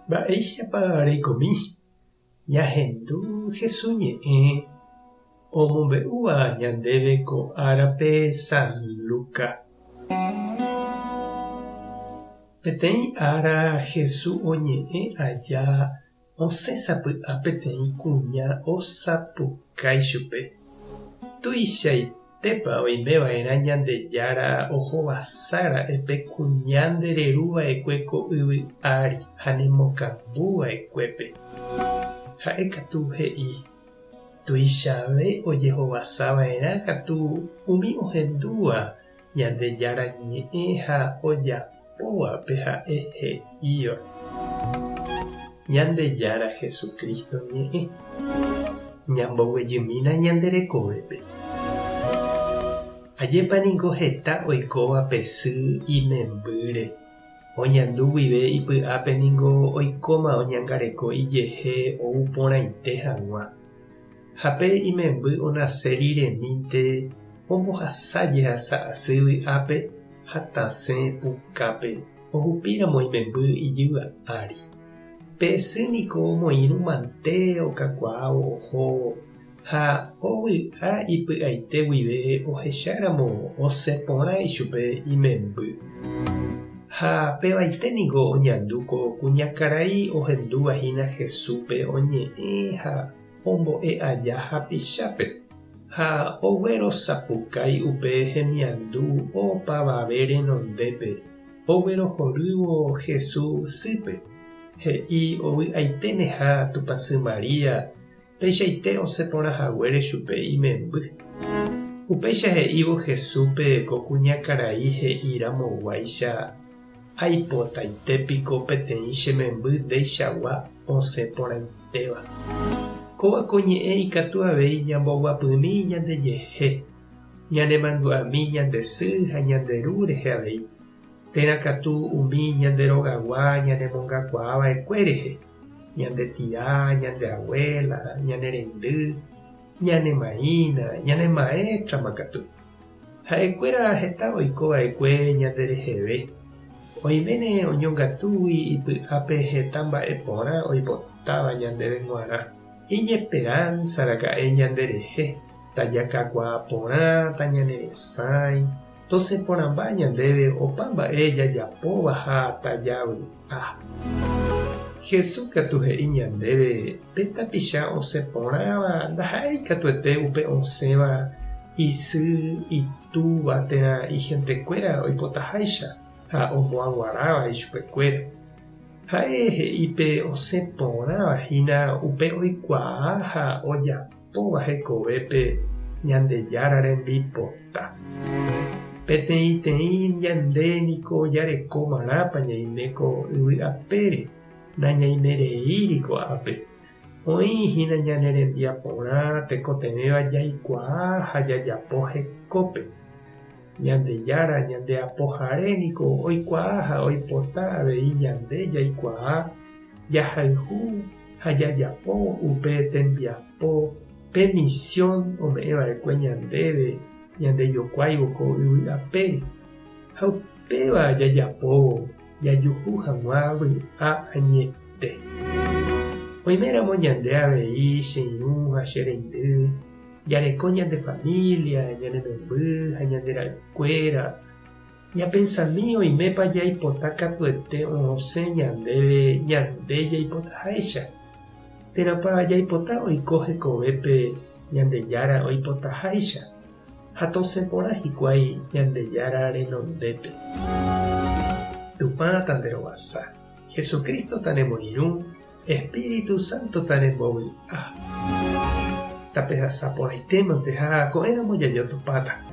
Mba'éichapa reikomi ñahendu hesuñe'ẽ omombe'úva ñandéve ko árape San Luka. Peteĩ ára Hesu oñe'ẽ aja osẽsapy'a peteĩ kuña osapukái chupe. Tuichaitépa oimeva'erã Ñandejára ohovasára'e kuña ndereruva'ekue ko yvy ári ha nemokambuva'ekuépe. Ha'e katu he'i. Tuichave ojehovasava'erã katu umi ohendúva Ñandejára ñe'ẽ ha ojapóvape ha'e he'íva. Ñandejára Jesukristo ñe'ẽ ñamboguejýmina ñanderekovépe. Ajépaniko heta oikóva pesy imembýre. Oñandu guive ipy'ápe niko oikóma oñangareko ijehe ou porãite hag̃ua. Ha pe imemby onase riremínte ombohasajehasa asy vy'ápe ha tasẽ pukápe ohupíramo imemby ijyva ári. Pesy niko omoĩrũ mante okakuaa oho ha ovy'a ipy'aite guive ohecháramo osẽporã ichupe imemby. Ha pevaiténiko oñandúko kuñakarai ohendúvahína Jesúpe oñe'ẽ ha ombo'e aja hapichápe. Ha oguerosapukái upe hemiandu opavave renondépe oguerohorývo Jesús sýpe. He'i ovy'aiténe ha Tupãsy Maria péichaite osẽporãhaguére chupe imemby. Upéicha he'ívo Jesúpe ko kuñakarai he'íramoguáicha aipotaitépiko peteĩ chememby ndéichagua osẽporãitéva. Kóvako ñe'ẽ ikatu avei ñamboguapymi ñandejehe, ñanemandu'ami ñandesy ha ñanderu rehe avei. Térã katu umi ñanderogagua ñanemongakuaava'ekue rehe, ñandetira, ñandeabuela, ñanereindy, ñanemaína, ñanemaétrama katu. Ha'ekuéra heta oikova'ekue ñandereheve. Oiméne oñongatúgui ipy'ápe heta mba'e porã oipotáva ñandéve g̃uarã. Iñeperãnsaraka'e ñanderehe, tajakakuaa porã, tañaneresãi, tosẽporãmba ñandéve opa mba'e jajapóva ha tajavy'a. Jesús katu he'i ñandéve pe tapicha osẽporãva ndaha'éi katuete upe osẽva isy itúva térã ihentékuéra oipotaháicha ha omoaguaráva ichupekuéra. Ha'e he'ípe osẽporãvahína upe oikuaa ha ojapóva hekovépe Ñandejára rembipota. Peteĩteĩ ñandéniko jareko marãpa ñaiméko yvy'apére nañaimereíriko ápe. Oĩhína ñane rembiaporã tekotevẽva jaikuaa ha jajapo hekópe. Ñandejára ñandeapoharéniko oikuaa ha oipota avei ñande jaikuaa jahayhu ha jajapo upe tembiapo pe misión ome'ẽva'ekue ñandéve ñandejokuáivo ko yvy'apére. Ha upéva jajapo jajuhu hag̃ua vy'a añete. Oiméramo ñande avei che irũ ha che reindy jareko ñande familia, ñanememby ha ñandera'ykuéra. Ñapensami oimépa jaipota katuete osẽ ñandéve ñande jaipotaháicha. Térãpa jaipota oiko hekovépe Ñandejára oipotaháicha ha tosẽporã hikuái Ñandejára renondépe. Tupã tanderovasa, Jesucristo tanemoirũ, Espíritu Santo tanembovy'a. Tapehasaporãitémape ha ko'ẽramo jajotopáta.